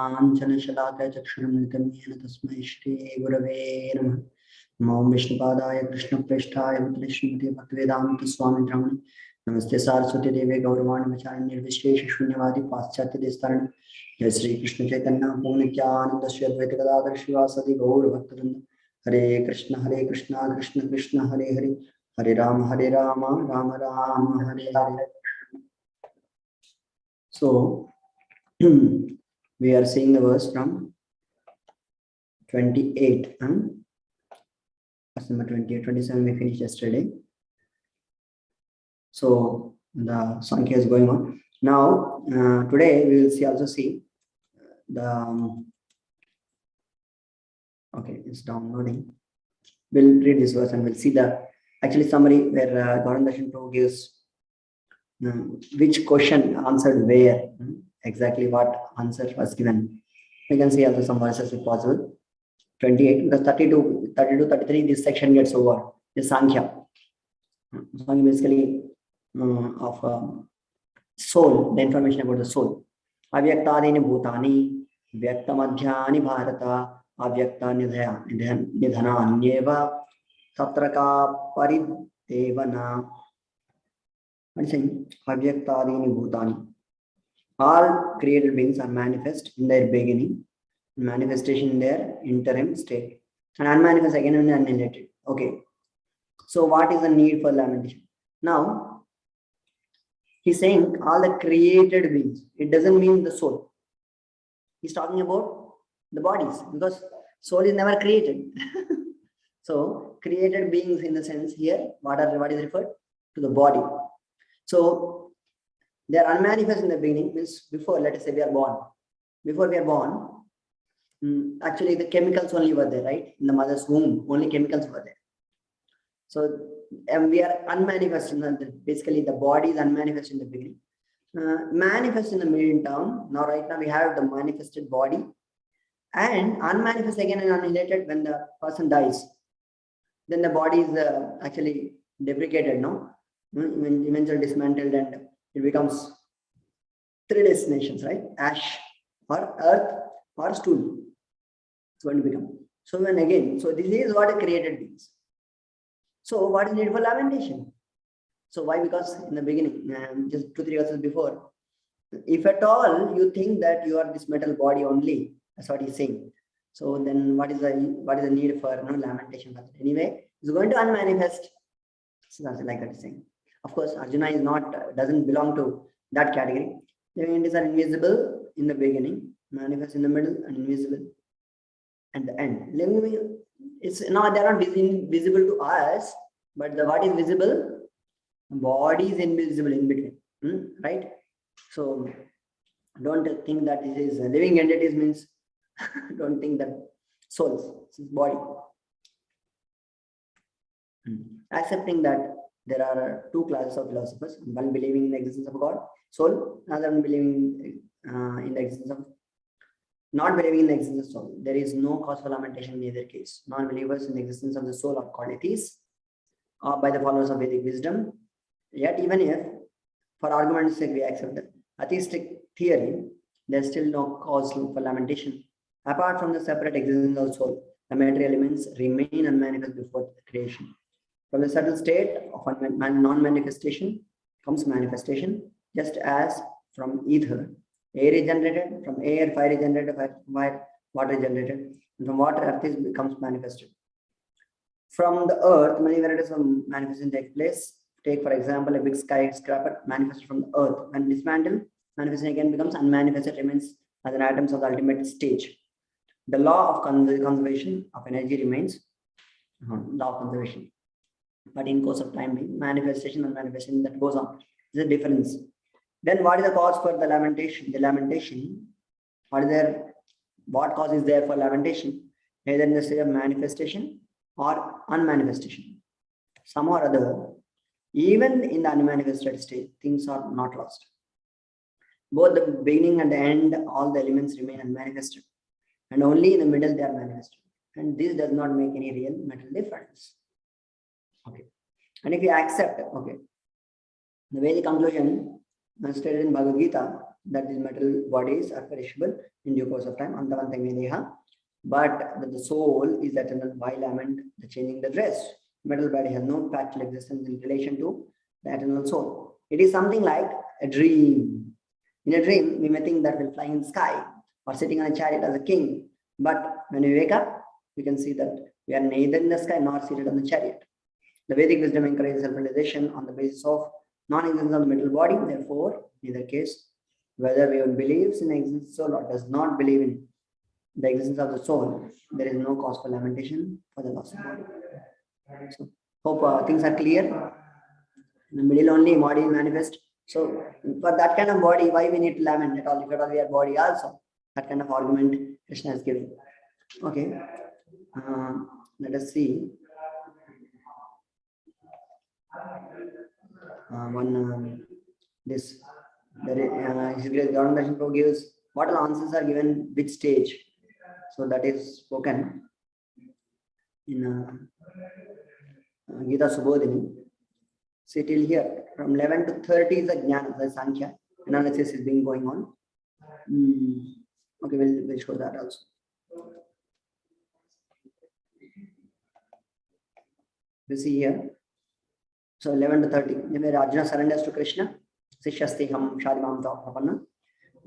काञ्चनशलाकाय चक्षुरुन्मिलितं येन तस्मै श्रीगुरवे नमः। नमो विष्णुपादाय कृष्णप्रेष्ठाय भूतले श्रीमते भक्तिवेदान्तस्वामिने नमः। नमस्ते सारस्वती देवे गौरवाणी प्रचारिणे निर्विशेष शून्यवादी पाश्चात्य देशतारिणे। जय श्री कृष्ण चैतन्य प्रभु नित्यानंद श्री अद्वैत गदाधर श्रीवासदि गौर भक्तवृंद। हरे कृष्ण कृष्ण कृष्ण हरे हरे, हरे Ram Ram Ram Hare Hare. So we are seeing the verse from 28 and verse number 28, 27 we finished yesterday. So the Sankhya is going on. Now today we will see the okay, it's downloading. We'll read this verse and we'll see the actually summary where Gauranga Darshan Prabhu gives which question answered where, exactly what answer was given. We can see also some verses if possible. 28, because 32, 33, this section gets over. The Sankhya. Sankhya basically of soul, the information about the soul. Avyaktadini bhutani, vyaktamadhyani bharata, avyakta nidhana anyeva, tatraka paridevana. I'm saying Avyaktadini bhutani. All created beings are manifest in their beginning, manifestation in their interim state, and unmanifest again and annihilated. Okay. So what is the need for lamentation? Now, he's saying all the created beings. It doesn't mean the soul. He's talking about the bodies, because soul is never created. So created beings in the sense here, what is referred to the body. So they are unmanifest in the beginning, means before, let us say we are born. Before we are born, actually the chemicals only were there, right? In the mother's womb, only chemicals were there. So we are unmanifest in the, basically the body is unmanifest in the beginning. Manifest in the middle term. Now right now we have the manifested body, and unmanifest again and annihilated when the person dies. Then the body is actually deprecated, no? Eventually dismantled, and it becomes three destinations, right? Ash or earth or stool. It's going to become. So when again, so this is what created beings. So what is needed for lamentation? So why? Because in the beginning, just 2-3 verses before, if at all you think that you are this metal body only, that's what he's saying. So then what is the need for lamentation? Anyway, it's going to unmanifest. So that's like that he's saying. Of course, Arjuna is not, doesn't belong to that category. Living entities are invisible in the beginning, manifest in the middle, and invisible at the end. Living, it's not, they're not visible to us, but what is visible? Body is invisible in between, right? So don't think that it is living entities means, don't think that souls, it's body. Accepting that there are two classes of philosophers, one believing in the existence of God, soul, another one believing in the existence of, not believing in the existence of soul. There is no cause for lamentation in either case. Non-believers in the existence of the soul are called atheists by the followers of Vedic wisdom. Yet even if, for argument's sake, we accept the atheistic theory, there is still no cause for lamentation. Apart from the separate existence of soul, the material elements remain unmanifest before creation. From the subtle state of non-manifestation comes manifestation, just as from ether, air is generated, from air, fire is generated, fire, water is generated, and from water, earth becomes manifested. From the earth, many varieties of manifestation take place. Take, for example, a big skyscraper manifested from the earth. When dismantled, manifestation again becomes unmanifested, remains as an atoms of the ultimate stage. The law of conservation of energy remains, law of conservation. But in course of time, manifestation and manifestation that goes on. There's a difference. Then what is the cause for the lamentation? The lamentation, what cause is there for lamentation? Either in the state of manifestation or unmanifestation. Somehow or other, even in the unmanifested state, things are not lost. Both the beginning and the end, all the elements remain unmanifested. And only in the middle they are manifested. And this does not make any real mental difference. Okay. And if you accept, okay, the Vedic conclusion stated in Bhagavad Gita, that these metal bodies are perishable in due course of time. Antavantame deha. But the soul is eternal. Why lament the changing the dress? Metal body has no practical existence in relation to the eternal soul. It is something like a dream. In a dream, we may think that we're flying in the sky or sitting on a chariot as a king. But when we wake up, we can see that we are neither in the sky nor seated on the chariot. The Vedic wisdom encourages self-realization on the basis of non-existence of the metal body. Therefore, in either case, whether one believes in the existence of the soul or does not believe in the existence of the soul, there is no cause for lamentation for the lost body. So, hope things are clear. In the middle only body manifest. So, for that kind of body, why we need to lament at all? If at all we are body also, that kind of argument Krishna is giving. Okay, let us see. This His Grace Gauranga Darshan Prabhu gives what all answers are given which stage. So that is spoken in Gita Subodhini. See till here, from 11 to 30 is the Jnana, the Sankhya. Analysis is being going on. Okay, we'll show that also. You see here. So 11 to 30, where Arjuna surrenders to Krishna. Sishyastiham Shadimam Prapanna.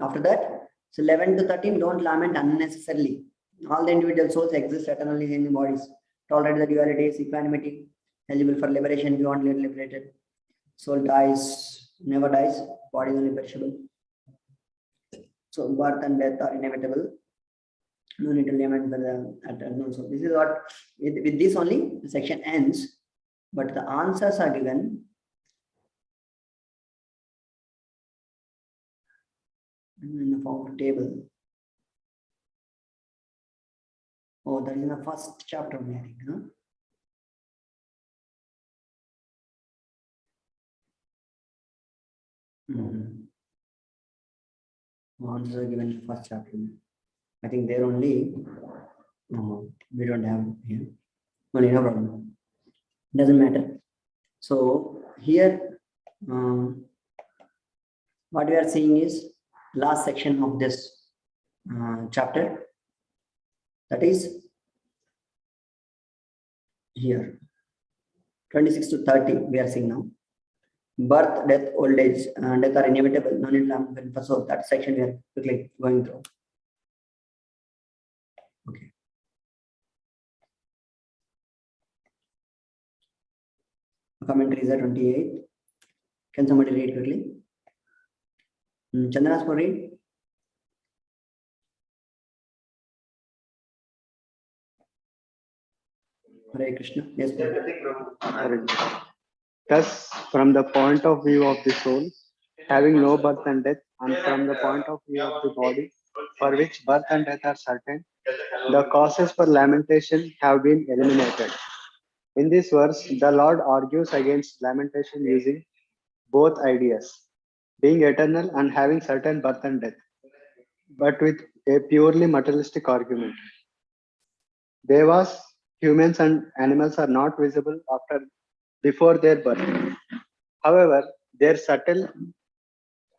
After that, so 11 to 13, don't lament unnecessarily. All the individual souls exist eternally in the bodies. Tolerate the duality, is equanimity, eligible for liberation, beyond liberated. Soul dies, never dies, body is only perishable. So birth and death are inevitable. No need to lament for the eternal. So this is what, with this only, the section ends. But the answers are given in the form of table. Oh, that is in the first chapter, I think, no? Answers are given in the first chapter. I think there only, we don't have here. Only no problem. Doesn't matter. So here, what we are seeing is last section of this chapter. That is here, 26 to 30. We are seeing now. Birth, death, old age, death are inevitable. No need to. So that section we are quickly going through. Okay. Commentaries are 28. Can somebody read quickly? Chandras for read. Hare Krishna. Yes. Thus, from the point of view of the soul, having no birth and death, and from the point of view of the body, for which birth and death are certain, the causes for lamentation have been eliminated. In this verse, the Lord argues against lamentation using both ideas, being eternal and having certain birth and death, but with a purely materialistic argument. Devas, humans, and animals are not visible before their birth. However, their subtle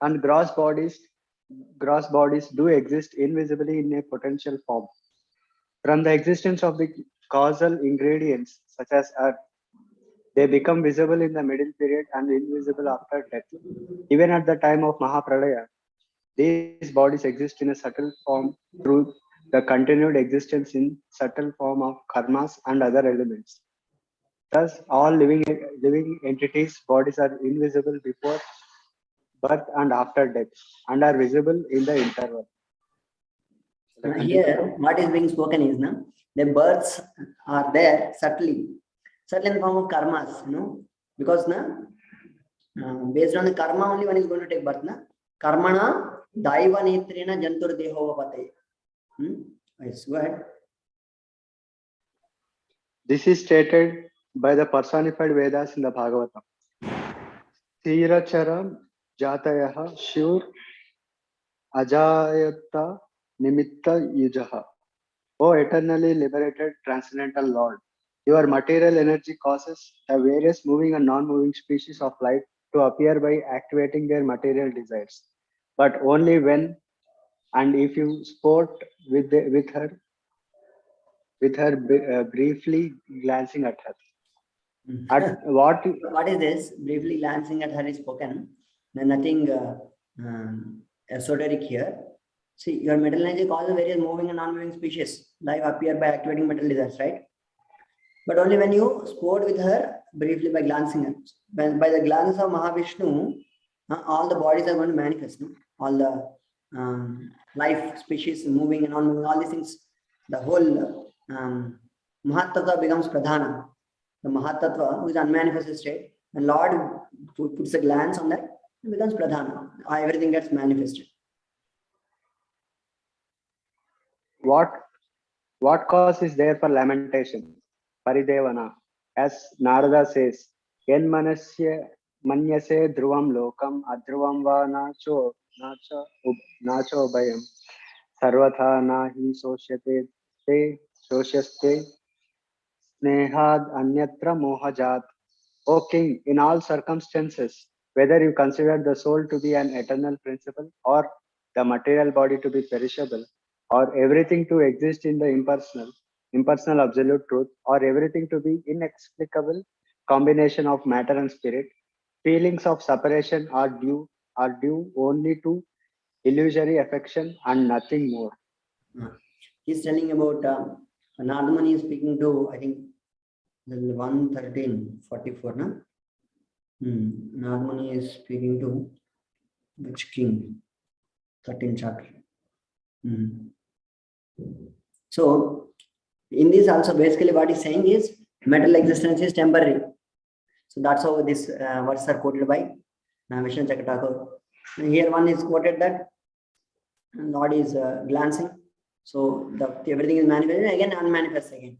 and gross bodies do exist invisibly in a potential form. From the existence of the causal ingredients such as earth, they become visible in the middle period and invisible after death. Even at the time of Mahapralaya, these bodies exist in a subtle form through the continued existence in subtle form of karmas and other elements. Thus, all living entities' bodies are invisible before birth and after death, and are visible in the interval. Here, what is being spoken is, the births are there subtly in the form of karmas, because based on the karma only one is going to take birth. Karmana daiva netrena jantur dehovapate. Yes, go ahead. This is stated by the personified Vedas in the Bhagavatam. Thiracharam jatayaha shur ajayata nimitta yujaha. O eternally liberated transcendental Lord, your material energy causes the various moving and non-moving species of life to appear by activating their material desires. but only when and if you sport with her briefly glancing at her. At what What is this? Briefly glancing at her is spoken. Nothing esoteric here. See, your metal energy causes various moving and non-moving species. Life appear by activating metal desires, right? But only when you sport with her briefly by glancing at. By the glance of Mahavishnu, all the bodies are going to manifest. No? All the life species moving and non-moving, all these things, the whole Mahatattva becomes Pradhana. The Mahatattva, who is unmanifested state, when Lord puts a glance on that, it becomes Pradhana. Everything gets manifested. what cause is there for lamentation? Paridevana. As Narada says, Yen manasya manyase dhruvam lokam adhruvam va nacho bayam sarvatha nahi sosyate te sosyaste snehad anyatra mohajat. O king, in all circumstances, whether you consider the soul to be an eternal principle or the material body to be perishable, or everything to exist in the impersonal absolute truth, or everything to be inexplicable combination of matter and spirit, feelings of separation are due only to illusory affection and nothing more. He's telling about Nardamani is speaking to, I think, 113:44. No? Nardamani is speaking to which king? 13th chapter. So, in this also, basically what he's saying is metal existence is temporary. So that's how this words are quoted by Vishnu Chakatakur. Here one is quoted that Lord is glancing. So everything is manifested again, unmanifest again.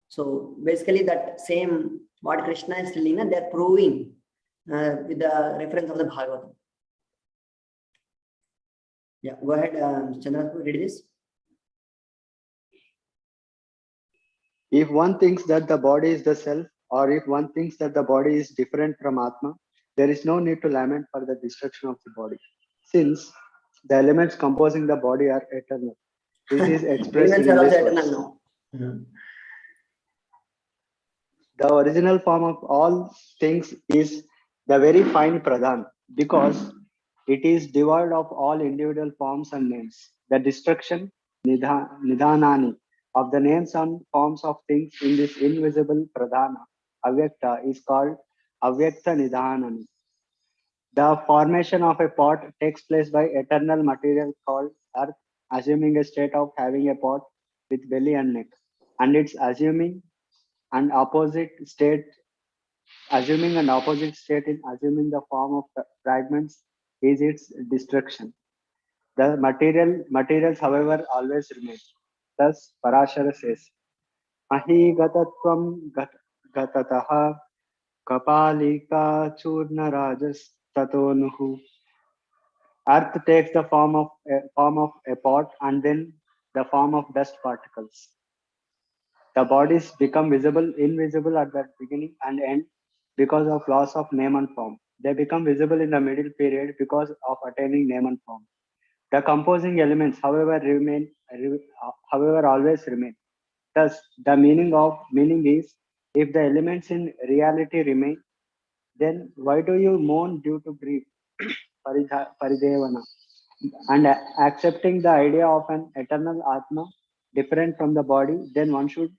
So basically that same what Krishna is telling, they're proving with the reference of the Bhagavatam. Yeah, go ahead, Chandra, read this. If one thinks that the body is the self, or if one thinks that the body is different from Atma, there is no need to lament for the destruction of the body, since the elements composing the body are eternal. This is expressed in this verse. The original form of all things is the very fine Pradhan, because it is devoid of all individual forms and names. The destruction, nidhanani, of the names and forms of things in this invisible Pradhana, Avyakta, is called Avyakta Nidhanani. The formation of a pot takes place by eternal material called earth, assuming a state of having a pot with belly and neck, and it's assuming an opposite state in assuming the form of fragments is its destruction. The materials, however, always remain. Thus, Parashara says, Ahi gatatvam gatataha kapalika churna rajas tatonuhu. Earth takes the form of a pot and then the form of dust particles. The bodies become invisible at the beginning and end because of loss of name and form. They become visible in the middle period because of attaining name and form. The composing elements, however, always remain. Thus, the meaning is, if the elements in reality remain, then why do you mourn due to grief? Paridevana. And accepting the idea of an eternal Atma different from the body, then one should,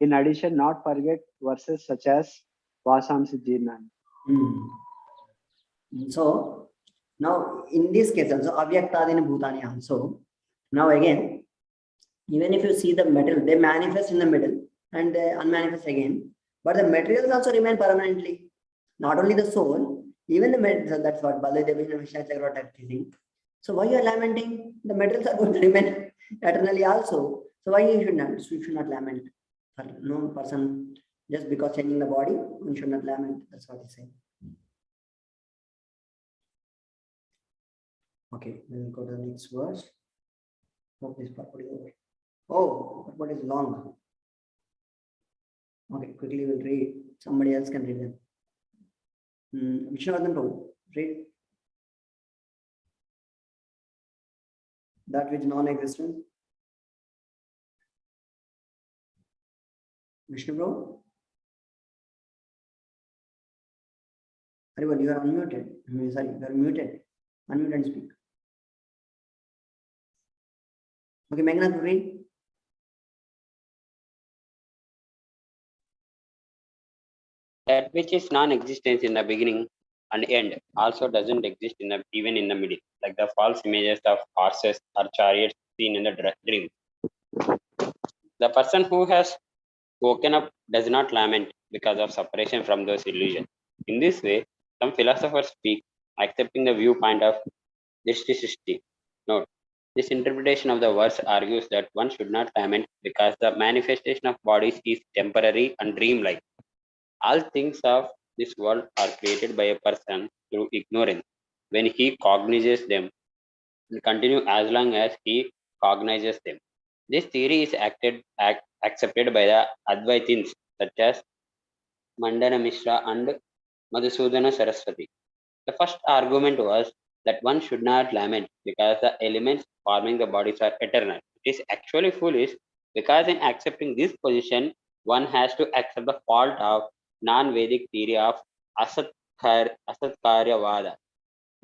in addition, not forget verses such as Vasamsi Jirnani. So, now in this case also, Avyaktadina Bhutani also, now again, even if you see the metal, they manifest in the middle and they unmanifest again, but the materials also remain permanently. Not only the soul, even the materials, that's what Baladevi and Vishnu Chakravarti are teaching. So why you are lamenting? The materials are going to remain eternally also. So why you should not lament for no person just because changing the body, one should not lament. That's what he said. Okay, we'll go to the next verse. Hope this purport is over. Oh, purport is long. Okay, quickly we'll read. Somebody else can read them. Vishnavardhan Prabhu, read. That which non-existent. Vishnu bro? Harival, you are unmuted. Sorry, you are muted. Unmute and speak. Okay, Meghna, read. That which is non-existence in the beginning and end also doesn't exist even in the middle, like the false images of horses or chariots seen in the dream. The person who has woken up does not lament because of separation from those illusions. In this way, some philosophers speak, accepting the viewpoint of Drishti. Note, this interpretation of the verse argues that one should not lament because the manifestation of bodies is temporary and dreamlike. All things of this world are created by a person through ignorance when he cognizes them and continue as long as he cognizes them. This theory is accepted by the Advaitins such as Mandana Mishra and Madhusudana Saraswati. The first argument was that one should not lament because the elements forming the bodies are eternal. It is actually foolish because in accepting this position, one has to accept the fault of non-Vedic theory of Asatkaryavada,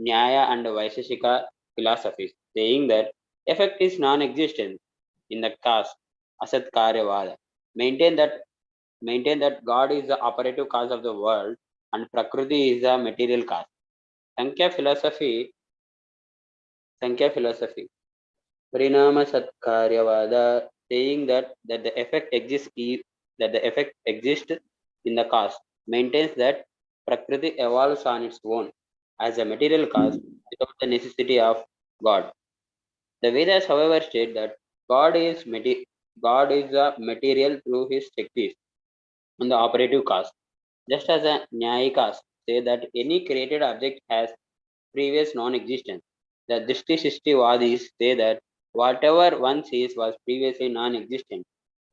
Nyaya and Vaisheshika philosophies, saying that effect is non-existent in the cause, Asatkaryavada. Maintain that maintain that God is the operative cause of the world and Prakriti is the material cause. Sankhya philosophy, Parinama Satkaryavada, saying that the effect exists in the cause, maintains that Prakriti evolves on its own as a material cause without the necessity of God. The Vedas, however, state that God is a material through his Shaktis and the operative cause. Just as a Nyayikas say that any created object has previous non-existence. The Drishti-Srishtivadis say that whatever one sees was previously non-existent.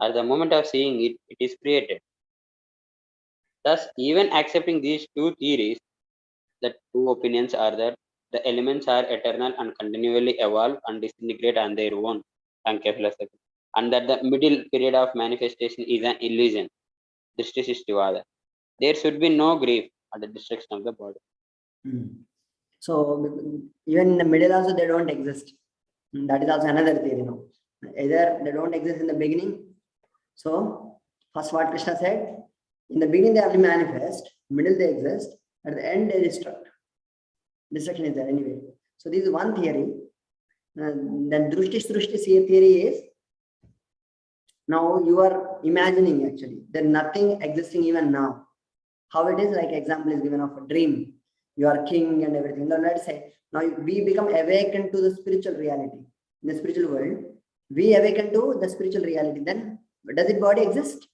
At the moment of seeing it, it is created. Thus, even accepting these two theories, the two opinions are that the elements are eternal and continually evolve and disintegrate on their own, Sankhya philosophy, and that the middle period of manifestation is an illusion, Drishti-Srishtivada. There should be no grief at the destruction of the body. So even in the middle also they don't exist. That is also another theory. Either they don't exist in the beginning. So first what Krishna said, in the beginning they only manifest, middle they exist, at the end they destruct. Destruction is there anyway. So this is one theory. Then Drushti theory is, now you are imagining actually, there's nothing existing even now. How it is, like example is given of a dream. You are king and everything. Now let's say, now we become awakened to the spiritual reality. In the spiritual world, we awaken to the spiritual reality. Then does it body exist?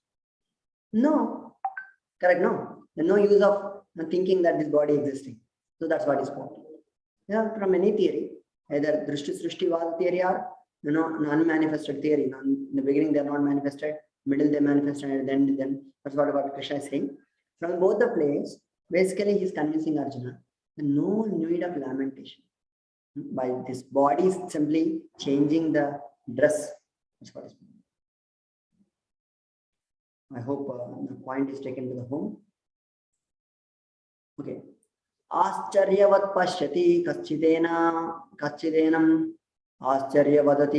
No. Correct? No. There's no use of thinking that this body existing. So that's what is called. Yeah, from any theory, either Drishti-Srishtivada theory or non-manifested theory. In the beginning they are not manifested, middle they manifested, and then that's what Krishna is saying. From both the places, basically he is convincing Arjuna no need of lamentation. By this body is simply changing the dress. That's what is. I hope the point is taken to the home. Okay. Ascharyavat pashyati kachidenam ascharyavat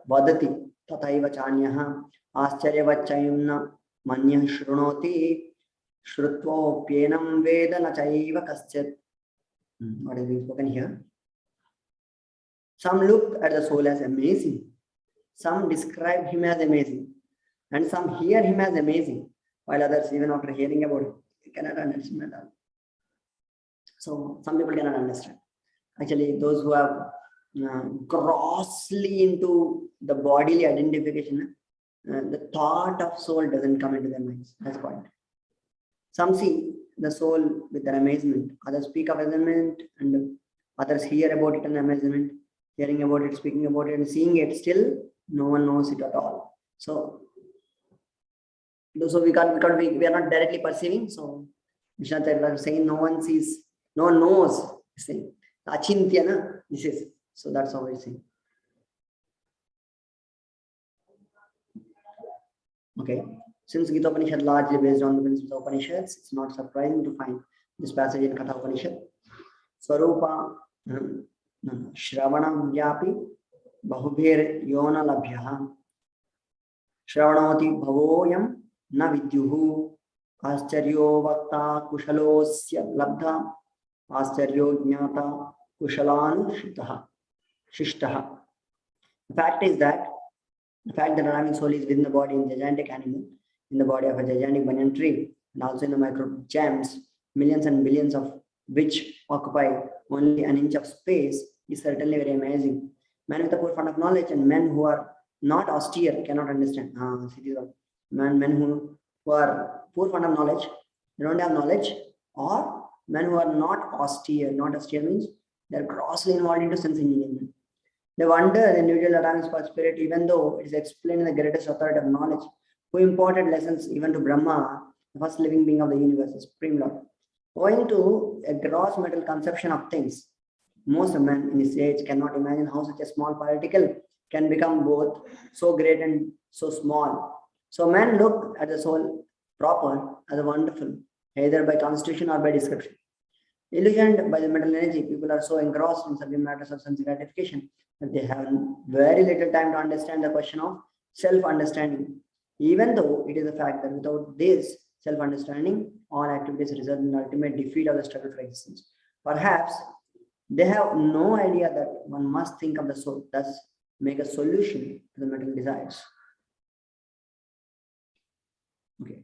vadati tataiva chanyah ascharyavat manya shrunoti shrutvopienam veda nachaiva kaschat. What is being spoken here? Some look at the soul as amazing, some describe him as amazing, and some hear him as amazing, while others, even after hearing about it, they cannot understand at all. So some people cannot understand. Actually, those who have grossly into the bodily identification, the thought of soul doesn't come into their minds. That's the point. Some see the soul with their amazement. Others speak of amazement, and others hear about it in amazement, hearing about it, speaking about it, and seeing it. Still, no one knows it at all. So we are not directly perceiving. So Vishnu was saying no one sees, no one knows. Saying Achintya, this is So that's how I see. Okay. Since Gita Upanishad largely based on the principles of Upanishads, it's not surprising to find this passage in Katha Upanishad. Swarupa Shravanam Vyapi Bahubhir Yona Labhyaha Shravanoti Bhavoyam Na Vidyuhu Ascharyo Vakta Kushalosya Labdha Ascharyo Jnata Kushalanu Shishtaha. The fact is that the fact that Adamic soul is within the body in gigantic animal, in the body of a gigantic banyan tree, and also in the micro gems, millions and billions of which occupy only an inch of space, is certainly very amazing. Men with a poor fund of knowledge and men who are not austere cannot understand. Men who are poor fund of knowledge, they don't have knowledge, or men who are not austere. Not austere means they are grossly involved into sense engineering. They wonder the individual Adamic's spirit, even though it is explained in the greatest authority of knowledge, who imparted lessons even to Brahma, the first living being of the universe, the Supreme Lord. Owing to a gross mental conception of things, most men in this age cannot imagine how such a small particle can become both so great and so small. So men look at the soul proper as a wonderful, either by constitution or by description. Illusioned by the mental energy, people are so engrossed in subject matters of sense gratification that they have very little time to understand the question of self-understanding. Even though it is a fact that without this self-understanding, all activities result in the ultimate defeat of the struggle for existence. Perhaps they have no idea that one must think of the soul, thus make a solution to the mental desires. Okay.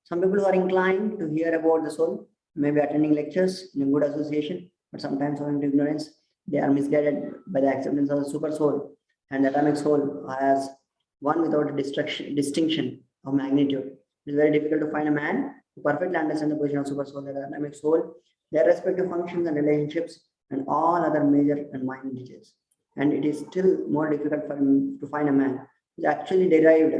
Some people who are inclined to hear about the soul may be attending lectures in a good association, but sometimes owing to ignorance, they are misguided by the acceptance of the super soul and the atomic soul as one without a distinction of magnitude. It is very difficult to find a man who perfectly understands the position of super soul and the atomic soul, their respective functions and relationships, and all other major and minor details. And it is still more difficult for him to find a man who actually derived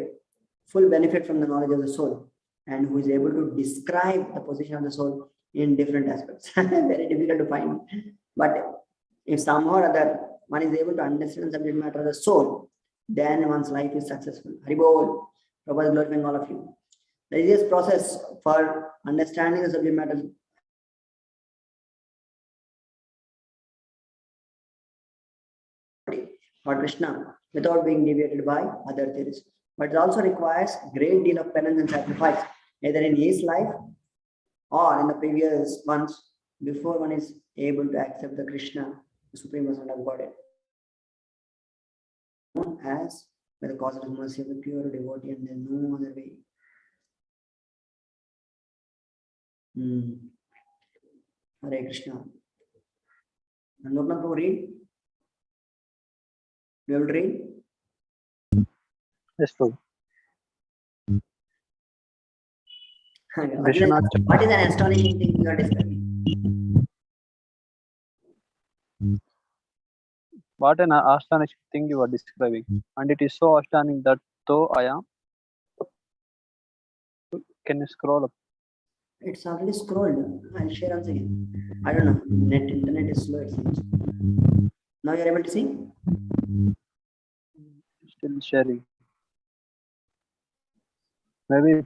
full benefit from the knowledge of the soul and who is able to describe the position of the soul in different aspects. Very difficult to find. But if somehow or other one is able to understand the subject matter of the soul, then one's life is successful. Haribol, Prabhupada is glorifying all of you. The easiest process for understanding the subject matter or Krishna without being deviated by other theories. But it also requires great deal of penance and sacrifice, either in his life or in the previous ones, before one is able to accept the Krishna, the Supreme Personality of Godhead, known as by the causeless mercy of the pure devotee, and there is no other way. Hare Krishna. And Loknath Prabhu, read. You will read. Yes, Prabhu. What is an astonishing thing you are describing? What an astonishing thing you are describing, and it is so astounding that though I am. Can you scroll up? It's already scrolled. I'll share once again. I don't know. Internet is slow, it seems. Now you're able to see? Still sharing. Maybe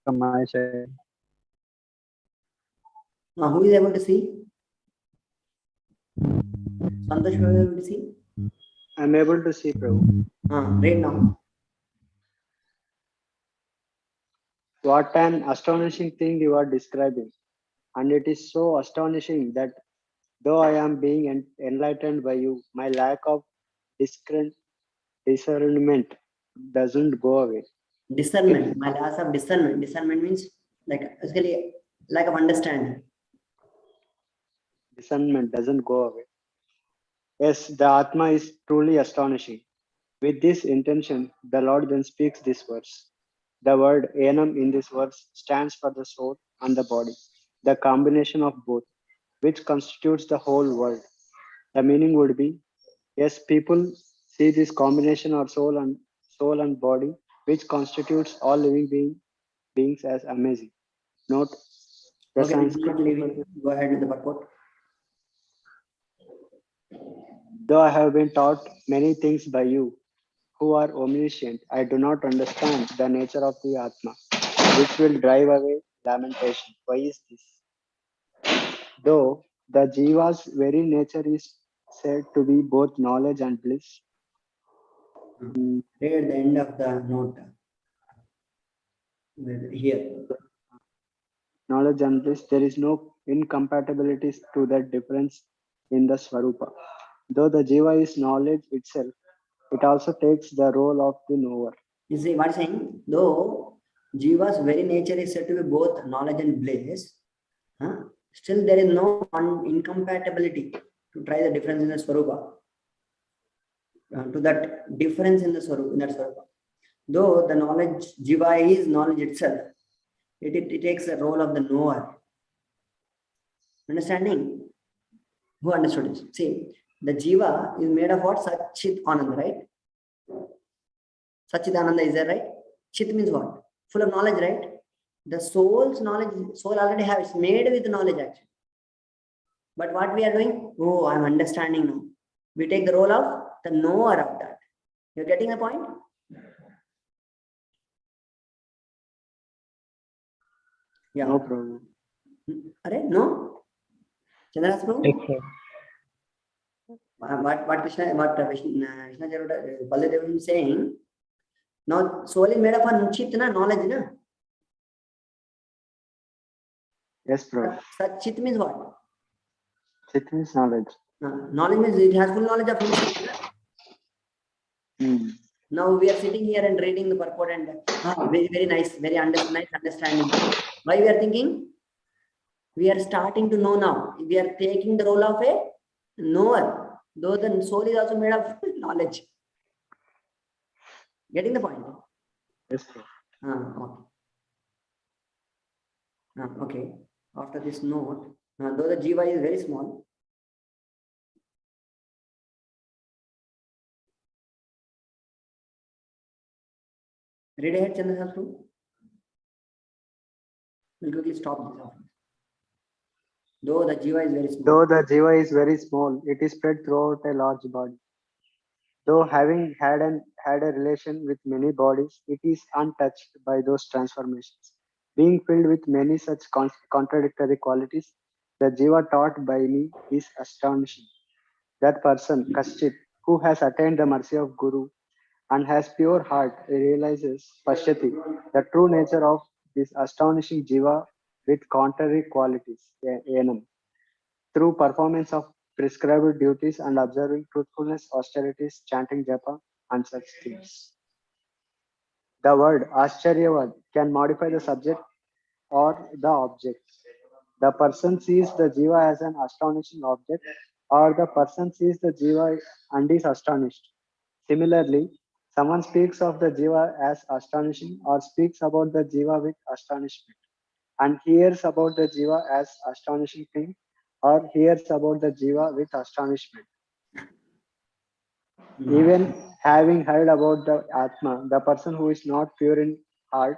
from my side. Now who is able to see? Santosh, who is able to see? I'm able to see, Prabhu. Read now. What an astonishing thing you are describing. And it is so astonishing that though I am being enlightened by you, my lack of discernment doesn't go away. Discernment. My loss of discernment. Discernment means like basically lack of understanding. Discernment doesn't go away. Yes, the Atma is truly astonishing. With this intention, the Lord then speaks this verse. The word enam in this verse stands for the soul and the body, the combination of both, which constitutes the whole world. The meaning would be, yes, people see this combination of soul and body, which constitutes all living beings as amazing. Note the Okay, Sanskrit. not leaving. Go ahead with the purport. Though I have been taught many things by you, who are omniscient, I do not understand the nature of the Atma, which will drive away lamentation. Why is this? Though the Jiva's very nature is said to be both knowledge and bliss. Read at the end of the note here. Knowledge and bliss, there is no incompatibility to that difference in the Swarupa. Though the Jiva is knowledge itself, it also takes the role of the knower. You see what I'm saying? Though Jiva's very nature is said to be both knowledge and bliss, still there is no incompatibility to try the difference in the Swarupa. To that difference in the Swarupa, in that Swarupa. Though the knowledge, Jiva is knowledge itself, it takes the role of the knower. Understanding? Who understood this? See, the Jiva is made of what? Satchit Ananda, right? Satchit Ananda is there, right? Chit means what? Full of knowledge, right? The soul's knowledge, soul already has, it's made with knowledge actually. But what we are doing? Oh, I'm understanding now. We take the role of the knower of that. You're getting the point? Yeah. No problem. No? Chandras Prabhu? Yes, sir. What Krishna Baldev is saying, now soul is made of a chit, knowledge, na? Yes, bro. Such chit means what? Chit means knowledge. Knowledge means it has full knowledge of himself. Now we are sitting here and reading the purport and very, very nice, nice understanding. Why we are thinking? We are starting to know now. We are taking the role of a knower, though the soul is also made of knowledge. Getting the point? Yes, bro. Okay. After this note, though the Jiva is very small, read ahead, Chandra. We'll quickly stop this off. Though the Jiva is very small. Though the Jiva is very small, it is spread throughout a large body. Though having had a relation with many bodies, it is untouched by those transformations. Being filled with many such contradictory qualities, the Jiva taught by me is astonishing. That person, Kaschit, who has attained the mercy of Guru and has pure heart, realizes, Pashyati, the true nature of this astonishing Jiva with contrary qualities, Enam, through performance of prescribed duties and observing truthfulness, austerities, chanting japa, and such things. The word Ascharyavat can modify the subject or the object. The person sees the Jiva as an astonishing object, or the person sees the Jiva and is astonished. Similarly, someone speaks of the Jiva as astonishing or speaks about the Jiva with astonishment, and hears about the Jiva as astonishing thing, or hears about the Jiva with astonishment. Even having heard about the Atma, the person who is not pure in heart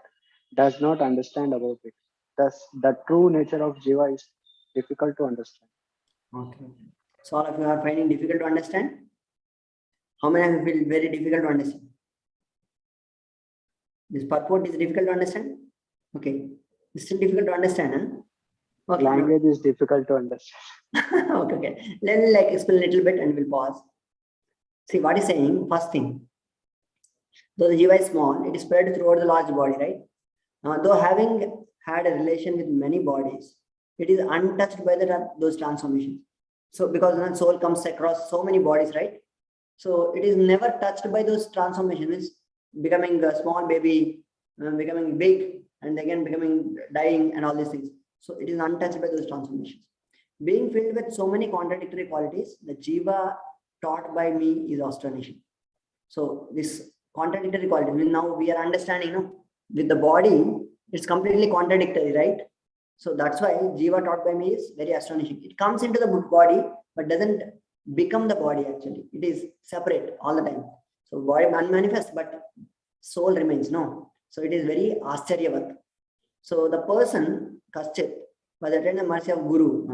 does not understand about it. Thus, the true nature of Jiva is difficult to understand. Okay. So all of you are finding difficult to understand? How many of you feel very difficult to understand? This purport is difficult to understand? Okay. It's still difficult to understand, huh? Okay. Language is difficult to understand. Okay. Let me explain a little bit and we'll pause. See what he's saying, first thing. Though the Jiva is small, it is spread throughout the large body, right? Though having had a relation with many bodies, it is untouched by those transformations. So because the soul comes across so many bodies, right? So it is never touched by those transformations, becoming a small baby, becoming big, and again becoming dying and all these things. So it is untouched by those transformations. Being filled with so many contradictory qualities, the Jiva taught by me is astonishing. So this contradictory quality, now we are understanding, with the body, it's completely contradictory, right? So that's why Jiva taught by me is very astonishing. It comes into the body, but doesn't become the body actually. It is separate all the time. So body unmanifest, but soul remains, no. So it is very Ascharyavat. So the person, Kaschit, was attained the mercy of Guru.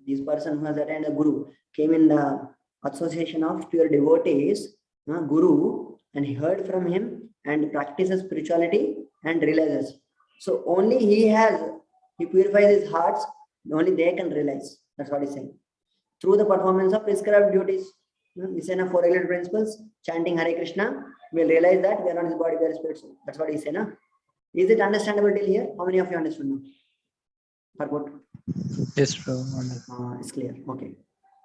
This person who has attained the Guru came in the association of pure devotees, guru, and he heard from him and practices spirituality and realizes. So only he purifies his hearts, only they can realize. That's what he's saying. Through the performance of prescribed duties, we say na 4 regulated principles, chanting Hare Krishna, we'll realize that we are not his body, we are spirit soul. That's what he said. Is it understandable till here? How many of you understood now? Forgot. Yes, bro. It's clear. Okay.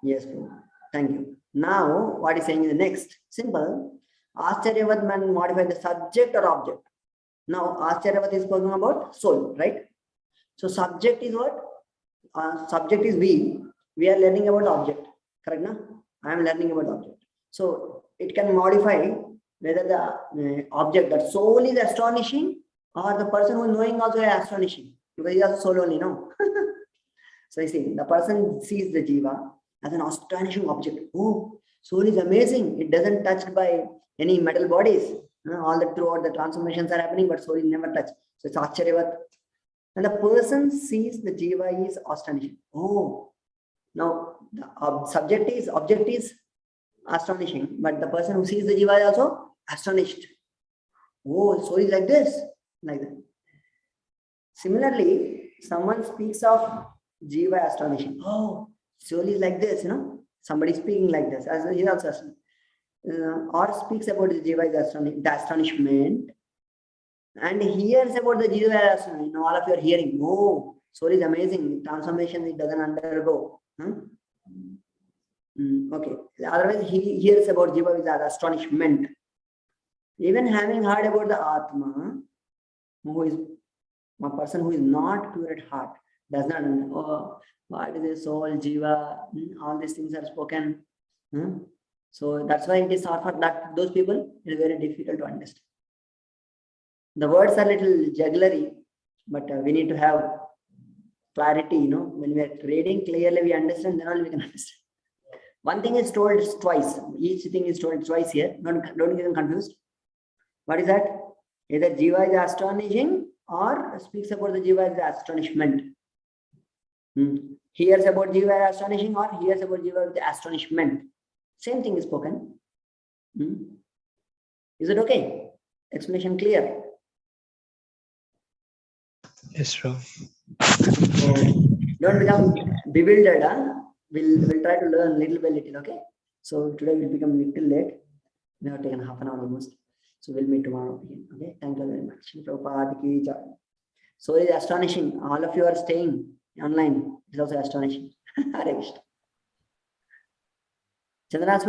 Yes, bro. Thank you. Now, what is saying is the next. Simple. Ascharyavat man modify the subject or object. Now, Ascharyavat is talking about soul, right? So, subject is what? Subject is we. We are learning about object. Correct? Na? I am learning about object. So, it can modify whether the object, that soul is astonishing or the person who is knowing also is astonishing. Because he has soul only, no? So, you see, the person sees the jiva as an astonishing object. Oh, soul is amazing. It doesn't touched by any metal bodies. All the throughout the transformations are happening, but soul is never touched. So it's Acharyavat. And the person sees the jiva is astonishing. Oh, now the object is astonishing, but the person who sees the jiva is also astonished. Oh, soul is like this, like that. Similarly, someone speaks of jiva astonishing. Oh, soul is like this, somebody speaking like this, as he also or speaks about the jiva is the astonishment, and hears about the jiva as all of you are hearing. Oh, soul is amazing. Transformation it doesn't undergo. Okay. Otherwise, he hears about jiva with astonishment. Even having heard about the Atma, who is a person who is not pure at heart, does not know. Oh, what is the soul, jiva? All these things are spoken. So that's why it is hard for that those people. It is very difficult to understand. The words are little jugglery, but we need to have clarity. When we are reading clearly, we understand. Then only we can understand. One thing is told twice. Each thing is told twice here. Don't get them confused. What is that? Either jiva is astonishing or speaks about the jiva as astonishment. Hears about jiva as astonishing or hears about jiva with astonishment. Same thing is spoken. Is it okay? Explanation clear? Yes, bro. So don't become bewildered. We'll try to learn little by little, okay? So today will become a little late. We have taken half an hour almost. So we'll meet tomorrow again. Okay, thank you very much. Prabhupada ki jai. So it is astonishing. All of you are staying online. It's also astonishing. Hare Krishna. Chandras